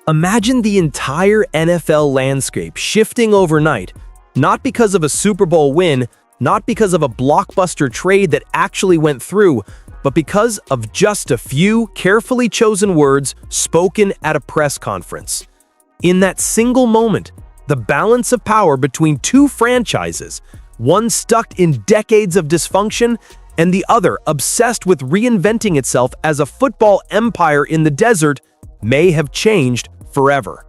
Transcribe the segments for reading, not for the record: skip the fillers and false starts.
Imagine the entire NFL landscape shifting overnight, not because of a Super Bowl win, not because of a blockbuster trade that actually went through, but because of just a few carefully chosen words spoken at a press conference. In that single moment, the balance of power between two franchises, one stuck in decades of dysfunction and the other obsessed with reinventing itself as a football empire in the desert, may have changed forever.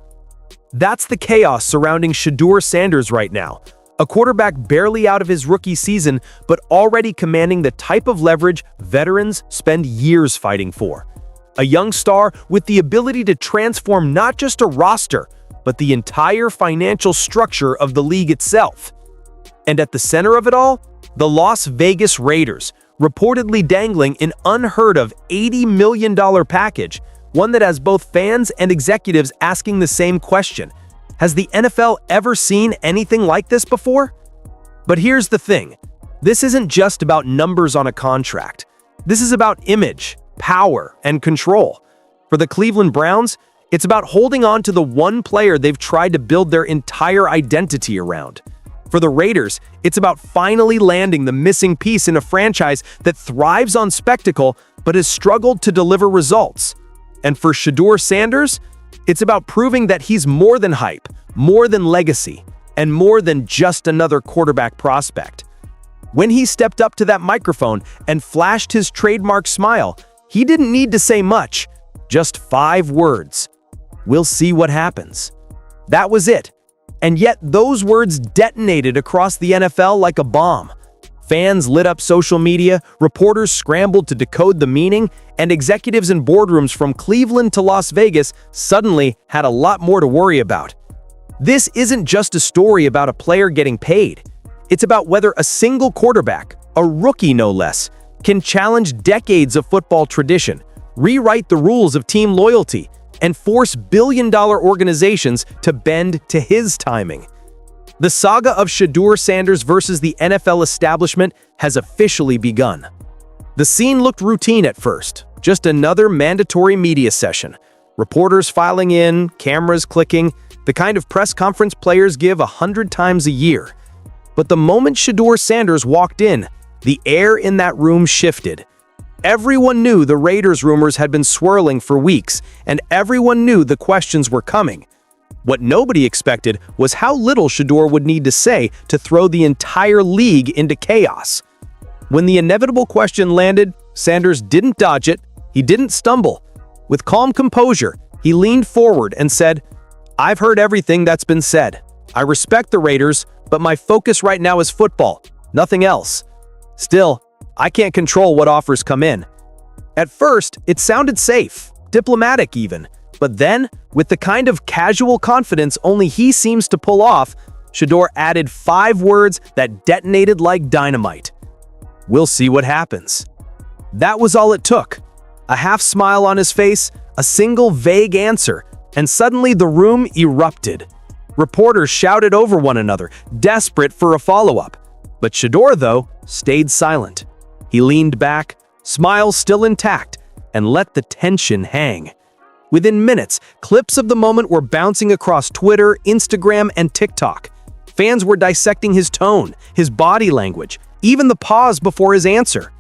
That's the chaos surrounding Shedeur Sanders right now, a quarterback barely out of his rookie season but already commanding the type of leverage veterans spend years fighting for. A young star with the ability to transform not just a roster, but the entire financial structure of the league itself. And at the center of it all, the Las Vegas Raiders, reportedly dangling an unheard-of $80 million package, one that has both fans and executives asking the same question. Has the NFL ever seen anything like this before? But here's the thing. This isn't just about numbers on a contract. This is about image, power, and control. For the Cleveland Browns, it's about holding on to the one player they've tried to build their entire identity around. For the Raiders, it's about finally landing the missing piece in a franchise that thrives on spectacle but has struggled to deliver results. And for Shedeur Sanders, it's about proving that he's more than hype, more than legacy, and more than just another quarterback prospect. When he stepped up to that microphone and flashed his trademark smile, he didn't need to say much, just 5 words. "We'll see what happens." That was it. And yet those words detonated across the NFL like a bomb. Fans lit up social media, reporters scrambled to decode the meaning, and executives in boardrooms from Cleveland to Las Vegas suddenly had a lot more to worry about. This isn't just a story about a player getting paid. It's about whether a single quarterback, a rookie no less, can challenge decades of football tradition, rewrite the rules of team loyalty, and force billion-dollar organizations to bend to his timing. The saga of Shedeur Sanders versus the NFL establishment has officially begun. The scene looked routine at first, just another mandatory media session. Reporters filing in, cameras clicking, the kind of press conference players give 100 times a year. But the moment Shedeur Sanders walked in, the air in that room shifted. Everyone knew the Raiders rumors had been swirling for weeks, and everyone knew the questions were coming. What nobody expected was how little Shadur would need to say to throw the entire league into chaos. When the inevitable question landed, Sanders didn't dodge it, he didn't stumble. With calm composure, he leaned forward and said, "I've heard everything that's been said. I respect the Raiders, but my focus right now is football, nothing else. Still, I can't control what offers come in." At first, it sounded safe, diplomatic even. But then, with the kind of casual confidence only he seems to pull off, Shadur added 5 words that detonated like dynamite. "We'll see what happens." That was all it took. A half smile on his face, a single vague answer, and suddenly the room erupted. Reporters shouted over one another, desperate for a follow-up. But Shadur, though, stayed silent. He leaned back, smile still intact, and let the tension hang. Within minutes, clips of the moment were bouncing across Twitter, Instagram, and TikTok. Fans were dissecting his tone, his body language, even the pause before his answer.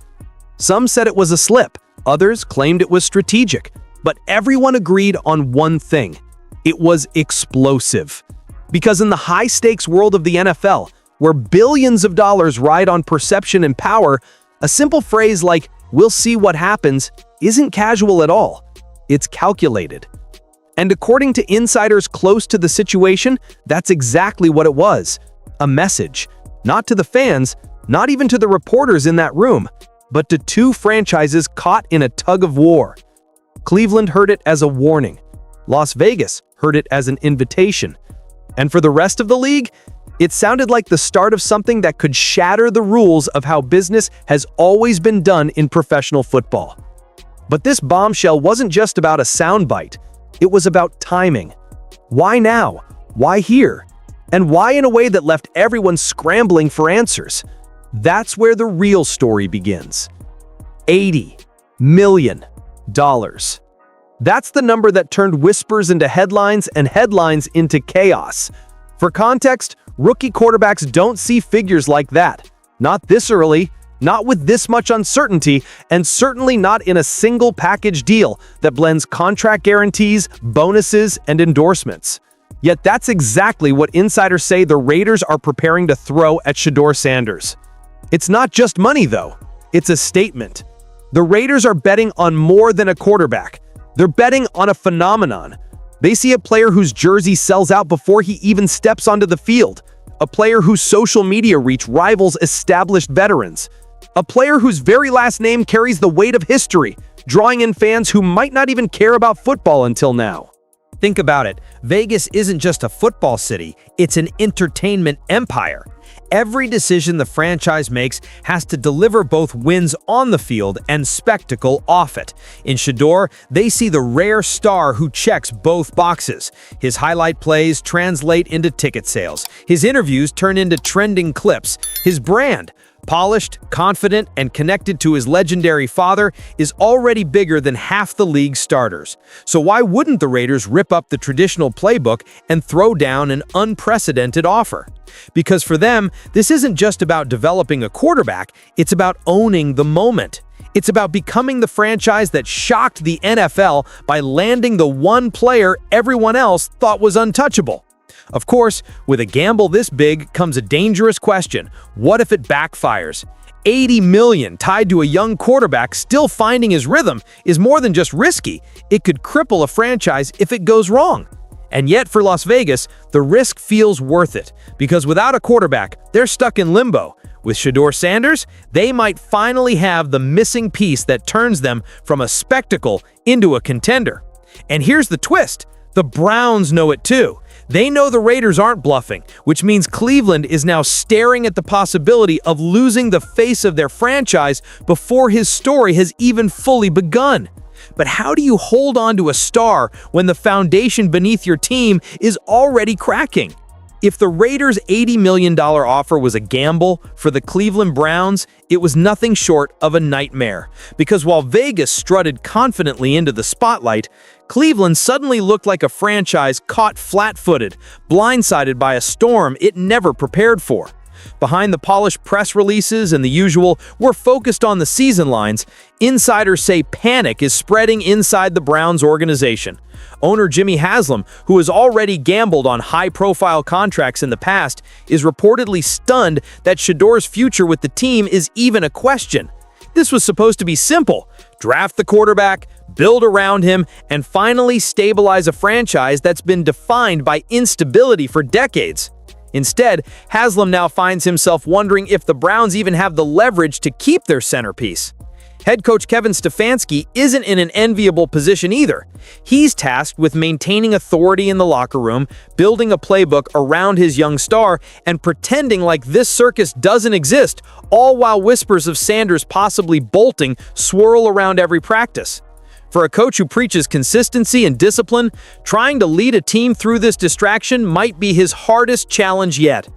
Some said it was a slip, others claimed it was strategic, but everyone agreed on one thing. It was explosive. Because in the high-stakes world of the NFL, where billions of dollars ride on perception and power, a simple phrase like, "We'll see what happens," isn't casual at all. It's calculated. And according to insiders close to the situation, that's exactly what it was. A message, not to the fans, not even to the reporters in that room, but to 2 franchises caught in a tug of war. Cleveland heard it as a warning. Las Vegas heard it as an invitation. And for the rest of the league, it sounded like the start of something that could shatter the rules of how business has always been done in professional football. But this bombshell wasn't just about a soundbite. It was about timing. Why now? Why here? And why in a way that left everyone scrambling for answers? That's where the real story begins. $80 million. That's the number that turned whispers into headlines and headlines into chaos. For context, rookie quarterbacks don't see figures like that. Not this early, not with this much uncertainty, and certainly not in a single package deal that blends contract guarantees, bonuses, and endorsements. Yet that's exactly what insiders say the Raiders are preparing to throw at Shedeur Sanders. It's not just money, though. It's a statement. The Raiders are betting on more than a quarterback. They're betting on a phenomenon. They see a player whose jersey sells out before he even steps onto the field, a player whose social media reach rivals established veterans, a player whose very last name carries the weight of history, drawing in fans who might not even care about football until now. Think about it. Vegas isn't just a football city, it's an entertainment empire. Every decision the franchise makes has to deliver both wins on the field and spectacle off it. In Shadur, they see the rare star who checks both boxes. His highlight plays translate into ticket sales. His interviews turn into trending clips. His brand, polished, confident, and connected to his legendary father, is already bigger than half the league's starters. So why wouldn't the Raiders rip up the traditional playbook and throw down an unprecedented offer? Because for them, this isn't just about developing a quarterback, it's about owning the moment. It's about becoming the franchise that shocked the NFL by landing the one player everyone else thought was untouchable. Of course, with a gamble this big comes a dangerous question. What if it backfires? $80 million tied to a young quarterback still finding his rhythm is more than just risky. It could cripple a franchise if it goes wrong. And yet for Las Vegas, the risk feels worth it, because without a quarterback, they're stuck in limbo. With Shedeur Sanders, they might finally have the missing piece that turns them from a spectacle into a contender. And here's the twist. The Browns know it too. They know the Raiders aren't bluffing, which means Cleveland is now staring at the possibility of losing the face of their franchise before his story has even fully begun. But how do you hold on to a star when the foundation beneath your team is already cracking? If the Raiders' $80 million offer was a gamble, for the Cleveland Browns, it was nothing short of a nightmare. Because while Vegas strutted confidently into the spotlight, Cleveland suddenly looked like a franchise caught flat-footed, blindsided by a storm it never prepared for. Behind the polished press releases and the usual "we're focused on the season" lines, insiders say panic is spreading inside the Browns organization. Owner Jimmy Haslam, who has already gambled on high-profile contracts in the past, is reportedly stunned that Shedeur's future with the team is even a question. This was supposed to be simple: draft the quarterback, build around him, and finally stabilize a franchise that's been defined by instability for decades. Instead, Haslam now finds himself wondering if the Browns even have the leverage to keep their centerpiece. Head coach Kevin Stefanski isn't in an enviable position either. He's tasked with maintaining authority in the locker room, building a playbook around his young star, and pretending like this circus doesn't exist, all while whispers of Sanders possibly bolting swirl around every practice. For a coach who preaches consistency and discipline, trying to lead a team through this distraction might be his hardest challenge yet.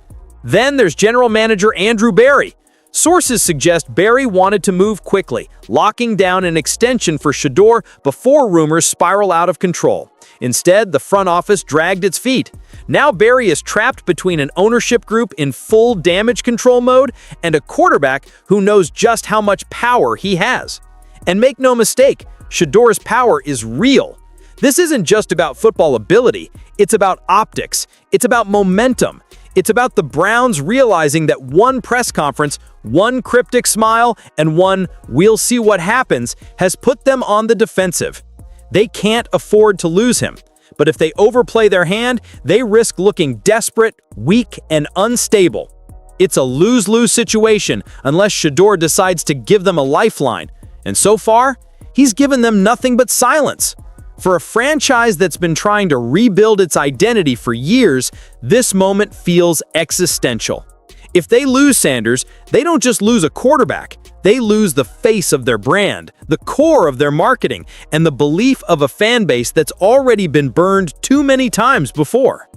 Then there's general manager Andrew Berry. Sources suggest Berry wanted to move quickly, locking down an extension for Shadur before rumors spiral out of control. Instead, the front office dragged its feet. Now Berry is trapped between an ownership group in full damage control mode and a quarterback who knows just how much power he has. And make no mistake, Shedeur's power is real. This isn't just about football ability, it's about optics, it's about momentum. It's about the Browns realizing that one press conference, one cryptic smile, and one "we'll see what happens" has put them on the defensive. They can't afford to lose him. But if they overplay their hand, they risk looking desperate, weak, and unstable. It's a lose-lose situation unless Shadur decides to give them a lifeline. And so far, he's given them nothing but silence. For a franchise that's been trying to rebuild its identity for years, this moment feels existential. If they lose Sanders, they don't just lose a quarterback. They lose the face of their brand, the core of their marketing, and the belief of a fan base that's already been burned too many times before.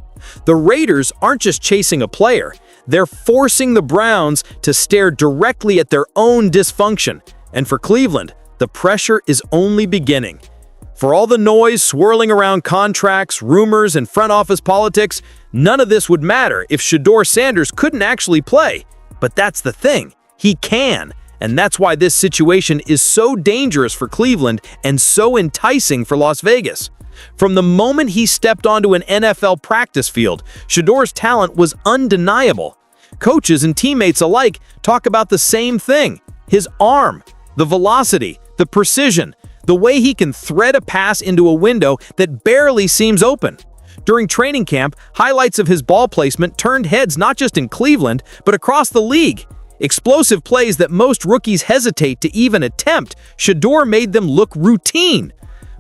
The Raiders aren't just chasing a player. They're forcing the Browns to stare directly at their own dysfunction. And for Cleveland, the pressure is only beginning. For all the noise swirling around contracts, rumors, and front office politics, none of this would matter if Shedeur Sanders couldn't actually play. But that's the thing, he can. And that's why this situation is so dangerous for Cleveland and so enticing for Las Vegas. From the moment he stepped onto an NFL practice field, Shedeur's talent was undeniable. Coaches and teammates alike talk about the same thing: his arm, the velocity, the precision, the way he can thread a pass into a window that barely seems open. During training camp, highlights of his ball placement turned heads not just in Cleveland, but across the league. Explosive plays that most rookies hesitate to even attempt, Shedeur made them look routine.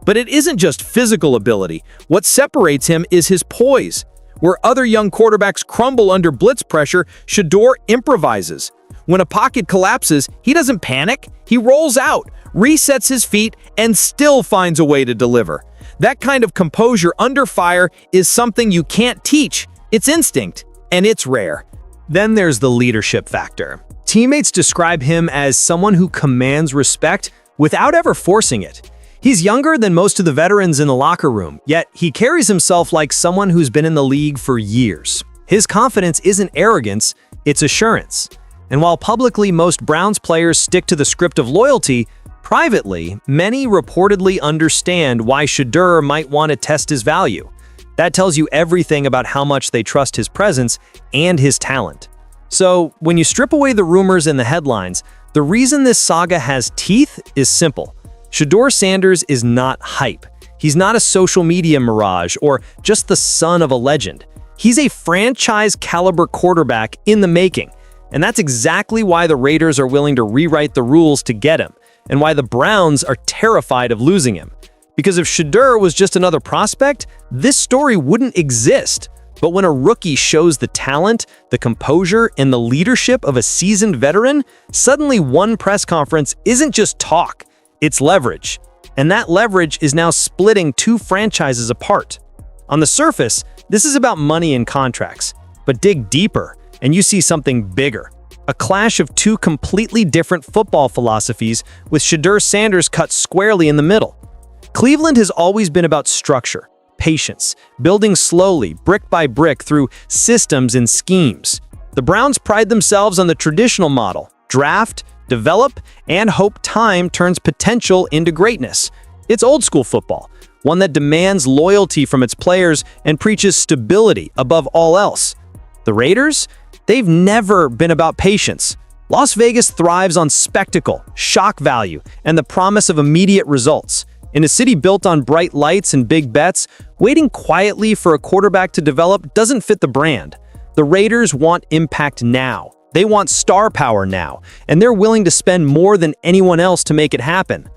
But it isn't just physical ability. What separates him is his poise. Where other young quarterbacks crumble under blitz pressure, Shedeur improvises. When a pocket collapses, he doesn't panic. He rolls out, resets his feet, and still finds a way to deliver. That kind of composure under fire is something you can't teach. It's instinct, and it's rare. Then there's the leadership factor. Teammates describe him as someone who commands respect without ever forcing it. He's younger than most of the veterans in the locker room, yet he carries himself like someone who's been in the league for years. His confidence isn't arrogance, it's assurance. And while publicly most Browns players stick to the script of loyalty, privately, many reportedly understand why Shedeur might want to test his value. That tells you everything about how much they trust his presence and his talent. So, when you strip away the rumors and the headlines, the reason this saga has teeth is simple. Shedeur Sanders is not hype. He's not a social media mirage or just the son of a legend. He's a franchise-caliber quarterback in the making. And that's exactly why the Raiders are willing to rewrite the rules to get him, and why the Browns are terrified of losing him. Because if Shedeur was just another prospect, this story wouldn't exist. But when a rookie shows the talent, the composure, and the leadership of a seasoned veteran, suddenly one press conference isn't just talk, it's leverage. And that leverage is now splitting two franchises apart. On the surface, this is about money and contracts. But dig deeper, and you see something bigger. A clash of two completely different football philosophies, with Shedeur Sanders cut squarely in the middle. Cleveland has always been about structure, patience, building slowly, brick by brick through systems and schemes. The Browns pride themselves on the traditional model: draft, develop, and hope time turns potential into greatness. It's old school football, one that demands loyalty from its players and preaches stability above all else. The Raiders? They've never been about patience. Las Vegas thrives on spectacle, shock value, and the promise of immediate results. In a city built on bright lights and big bets, waiting quietly for a quarterback to develop doesn't fit the brand. The Raiders want impact now. They want star power now, and they're willing to spend more than anyone else to make it happen.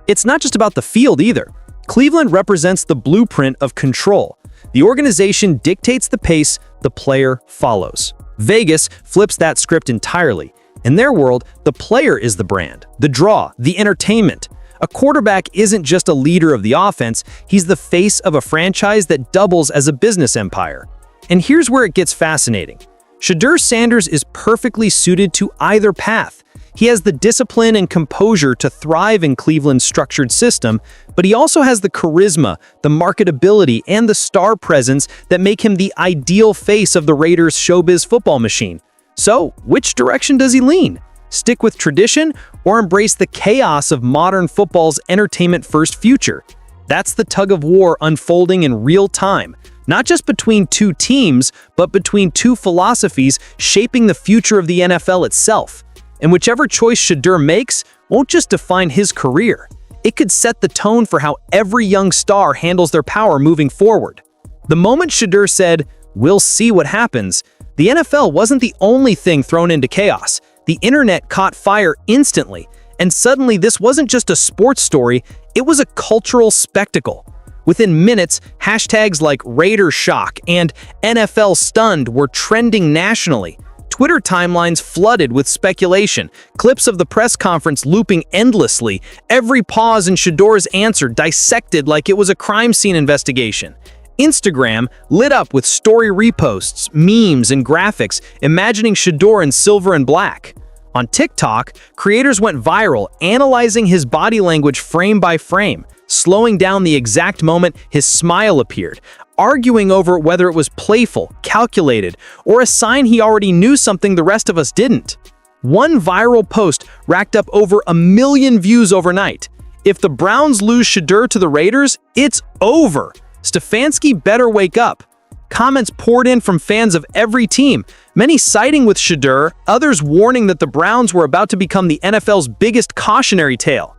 It's not just about the field either. Cleveland represents the blueprint of control. The organization dictates the pace, the player follows. Vegas flips that script entirely. In their world, the player is the brand, the draw, the entertainment. A quarterback isn't just a leader of the offense, he's the face of a franchise that doubles as a business empire. And here's where it gets fascinating. Shedeur Sanders is perfectly suited to either path. He has the discipline and composure to thrive in Cleveland's structured system, but he also has the charisma, the marketability, and the star presence that make him the ideal face of the Raiders' showbiz football machine. So, which direction does he lean? Stick with tradition or embrace the chaos of modern football's entertainment-first future? That's the tug-of-war unfolding in real time, not just between two teams, but between two philosophies shaping the future of the NFL itself. And whichever choice Shadur makes won't just define his career. It could set the tone for how every young star handles their power moving forward. The moment Shadur said, "We'll see what happens," the NFL wasn't the only thing thrown into chaos. The internet caught fire instantly, and suddenly this wasn't just a sports story, it was a cultural spectacle. Within minutes, hashtags like Raider Shock and NFL Stunned were trending nationally. Twitter timelines flooded with speculation, clips of the press conference looping endlessly, every pause in Shedur's answer dissected like it was a crime scene investigation. Instagram lit up with story reposts, memes, and graphics imagining Shadur in silver and black. On TikTok, creators went viral analyzing his body language frame by frame, slowing down the exact moment his smile appeared, arguing over whether it was playful, calculated, or a sign he already knew something the rest of us didn't. One viral post racked up over 1 million views overnight. If the Browns lose Shadur to the Raiders, it's over. Stefanski better wake up. Comments poured in from fans of every team, many siding with Shadur, others warning that the Browns were about to become the NFL's biggest cautionary tale.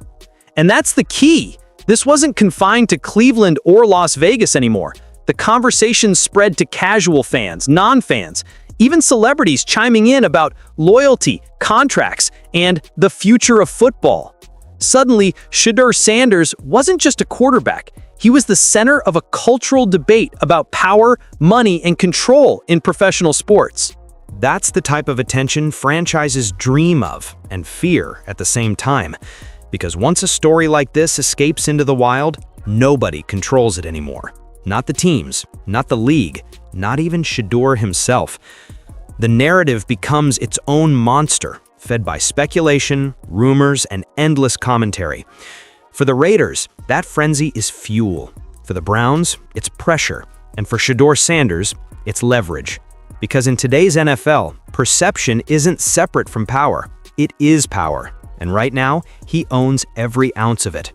And that's the key. This wasn't confined to Cleveland or Las Vegas anymore. The conversation spread to casual fans, non-fans, even celebrities chiming in about loyalty, contracts, and the future of football. Suddenly, Shedeur Sanders wasn't just a quarterback. He was the center of a cultural debate about power, money, and control in professional sports. That's the type of attention franchises dream of and fear at the same time. Because once a story like this escapes into the wild, nobody controls it anymore. Not the teams, not the league, not even Shadur himself. The narrative becomes its own monster, fed by speculation, rumors, and endless commentary. For the Raiders, that frenzy is fuel. For the Browns, it's pressure. And for Shedeur Sanders, it's leverage. Because in today's NFL, perception isn't separate from power. It is power. And right now, he owns every ounce of it.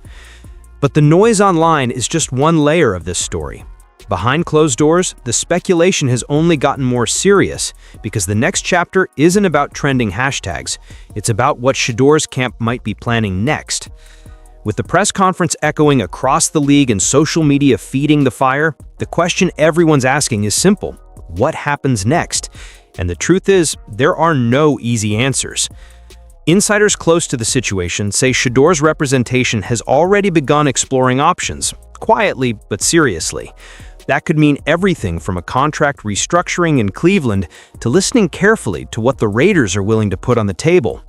But the noise online is just one layer of this story. Behind closed doors, the speculation has only gotten more serious because the next chapter isn't about trending hashtags. It's about what Shedur's camp might be planning next. With the press conference echoing across the league and social media feeding the fire, the question everyone's asking is simple: what happens next? And the truth is, there are no easy answers. Insiders close to the situation say Shedur's representation has already begun exploring options, quietly but seriously. That could mean everything from a contract restructuring in Cleveland to listening carefully to what the Raiders are willing to put on the table.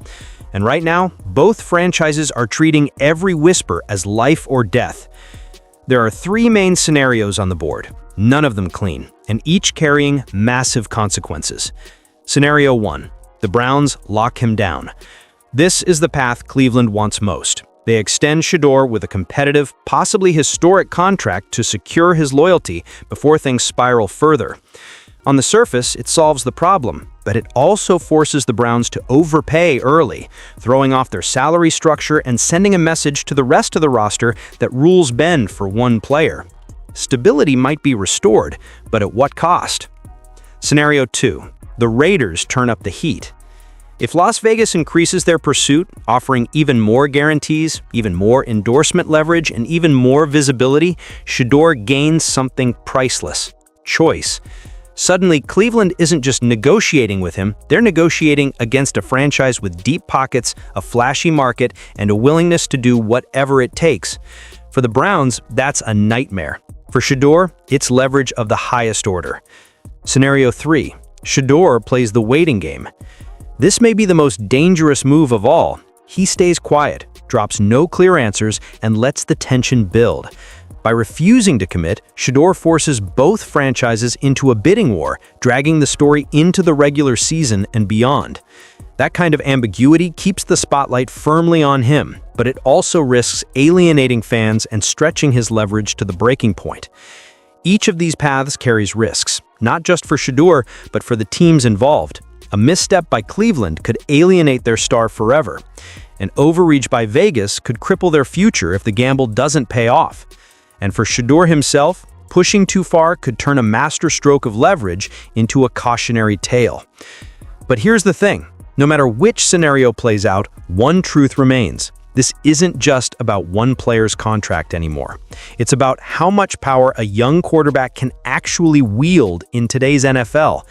And right now, both franchises are treating every whisper as life or death. There are 3 main scenarios on the board, none of them clean, and each carrying massive consequences. Scenario 1. The Browns lock him down. This is the path Cleveland wants most. They extend Shadur with a competitive, possibly historic contract to secure his loyalty before things spiral further. On the surface, it solves the problem, but it also forces the Browns to overpay early, throwing off their salary structure and sending a message to the rest of the roster that rules bend for one player. Stability might be restored, but at what cost? Scenario 2. The Raiders turn up the heat. If Las Vegas increases their pursuit, offering even more guarantees, even more endorsement leverage, and even more visibility, Shadur gains something priceless: choice. Suddenly, Cleveland isn't just negotiating with him, they're negotiating against a franchise with deep pockets, a flashy market, and a willingness to do whatever it takes. For the Browns, that's a nightmare. For Shadur, it's leverage of the highest order. Scenario 3. Shadur plays the waiting game. This may be the most dangerous move of all. He stays quiet, drops no clear answers, and lets the tension build. By refusing to commit, Shadur forces both franchises into a bidding war, dragging the story into the regular season and beyond. That kind of ambiguity keeps the spotlight firmly on him, but it also risks alienating fans and stretching his leverage to the breaking point. Each of these paths carries risks, not just for Shadur, but for the teams involved. A misstep by Cleveland could alienate their star forever. An overreach by Vegas could cripple their future if the gamble doesn't pay off. And for Shadur himself, pushing too far could turn a masterstroke of leverage into a cautionary tale. But here's the thing: no matter which scenario plays out, one truth remains. This isn't just about one player's contract anymore. It's about how much power a young quarterback can actually wield in today's NFL.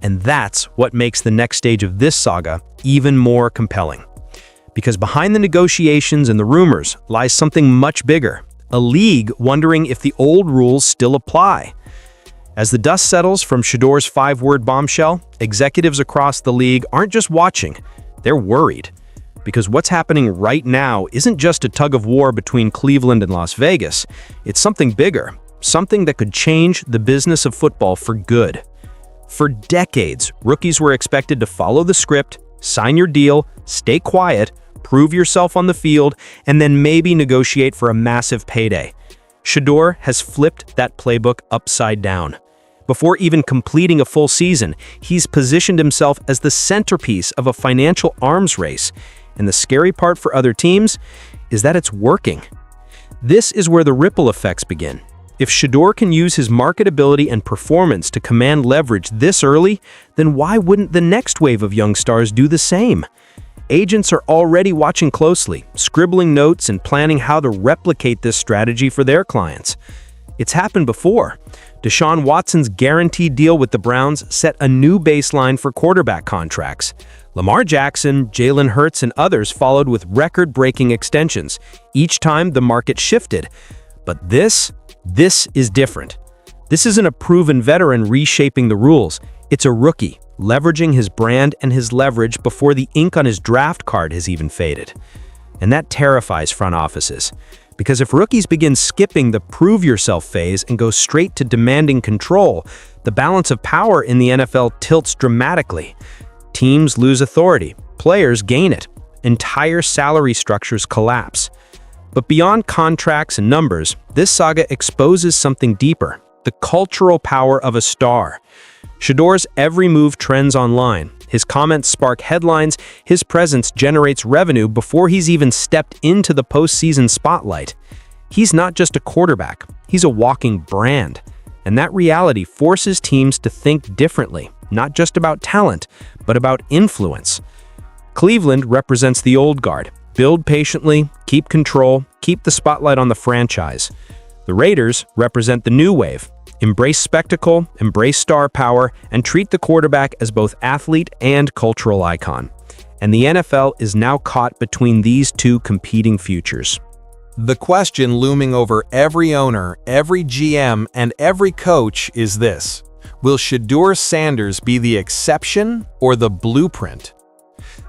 And that's what makes the next stage of this saga even more compelling. Because behind the negotiations and the rumors lies something much bigger: a league wondering if the old rules still apply. As the dust settles from Shedur's 5-word bombshell, executives across the league aren't just watching, they're worried. Because what's happening right now isn't just a tug-of-war between Cleveland and Las Vegas. It's something bigger, something that could change the business of football for good. For decades, rookies were expected to follow the script, sign your deal, stay quiet, prove yourself on the field, and then maybe negotiate for a massive payday. Shadur has flipped that playbook upside down. Before even completing a full season, he's positioned himself as the centerpiece of a financial arms race. And the scary part for other teams is that it's working. This is where the ripple effects begin. If Shadur can use his marketability and performance to command leverage this early, then why wouldn't the next wave of young stars do the same? Agents are already watching closely, scribbling notes and planning how to replicate this strategy for their clients. It's happened before. Deshaun Watson's guaranteed deal with the Browns set a new baseline for quarterback contracts. Lamar Jackson, Jalen Hurts, and others followed with record-breaking extensions. Each time the market shifted. But this is different. This isn't a proven veteran reshaping the rules. It's a rookie, leveraging his brand and his leverage before the ink on his draft card has even faded. And that terrifies front offices. Because if rookies begin skipping the prove-yourself phase and go straight to demanding control, the balance of power in the NFL tilts dramatically. Teams lose authority, players gain it, entire salary structures collapse. But beyond contracts and numbers, this saga exposes something deeper, the cultural power of a star. Shedur's every move trends online. His comments spark headlines, his presence generates revenue before he's even stepped into the postseason spotlight. He's not just a quarterback, he's a walking brand. And that reality forces teams to think differently, not just about talent, but about influence. Cleveland represents the old guard. Build patiently, keep control, keep the spotlight on the franchise. The Raiders represent the new wave. Embrace spectacle, embrace star power, and treat the quarterback as both athlete and cultural icon. And the NFL is now caught between these two competing futures. The question looming over every owner, every GM, and every coach is this: will Shedeur Sanders be the exception or the blueprint?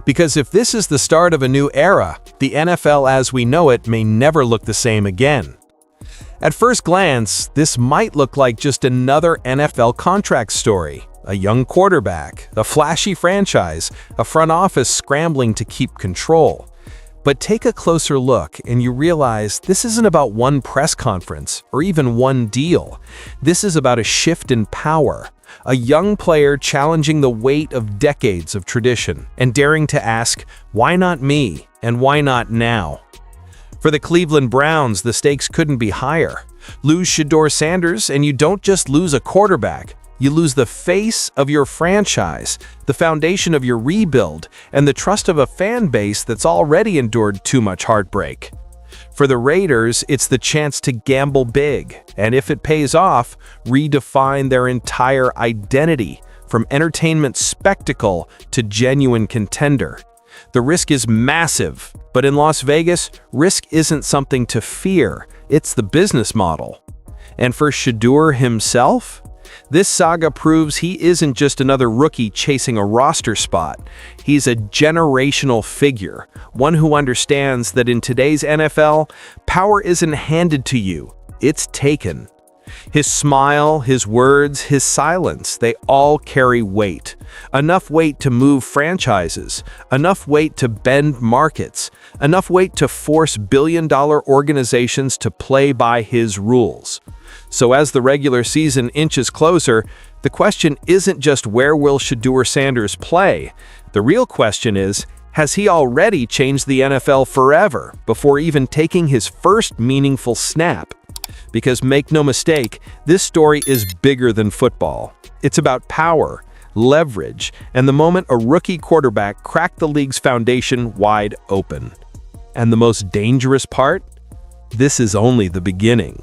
Because if this is the start of a new era, the NFL as we know it may never look the same again. At first glance, this might look like just another NFL contract story. A young quarterback, a flashy franchise, a front office scrambling to keep control. But take a closer look and you realize this isn't about one press conference or even one deal. This is about a shift in power. A young player challenging the weight of decades of tradition and daring to ask, why not me and why not now? For the Cleveland Browns, the stakes couldn't be higher. Lose Shedeur Sanders and you don't just lose a quarterback. You lose the face of your franchise, the foundation of your rebuild, and the trust of a fan base that's already endured too much heartbreak. For the Raiders, it's the chance to gamble big, and if it pays off, redefine their entire identity, from entertainment spectacle to genuine contender. The risk is massive, but in Las Vegas, risk isn't something to fear, it's the business model. And for Shadur himself, this saga proves he isn't just another rookie chasing a roster spot. He's a generational figure, one who understands that in today's NFL, power isn't handed to you, it's taken. His smile, his words, his silence, they all carry weight. Enough weight to move franchises, enough weight to bend markets, enough weight to force billion-dollar organizations to play by his rules. So as the regular season inches closer, the question isn't just where will Shedeur Sanders play? The real question is, has he already changed the NFL forever before even taking his first meaningful snap? Because make no mistake, this story is bigger than football. It's about power, leverage, and the moment a rookie quarterback cracked the league's foundation wide open. And the most dangerous part? This is only the beginning.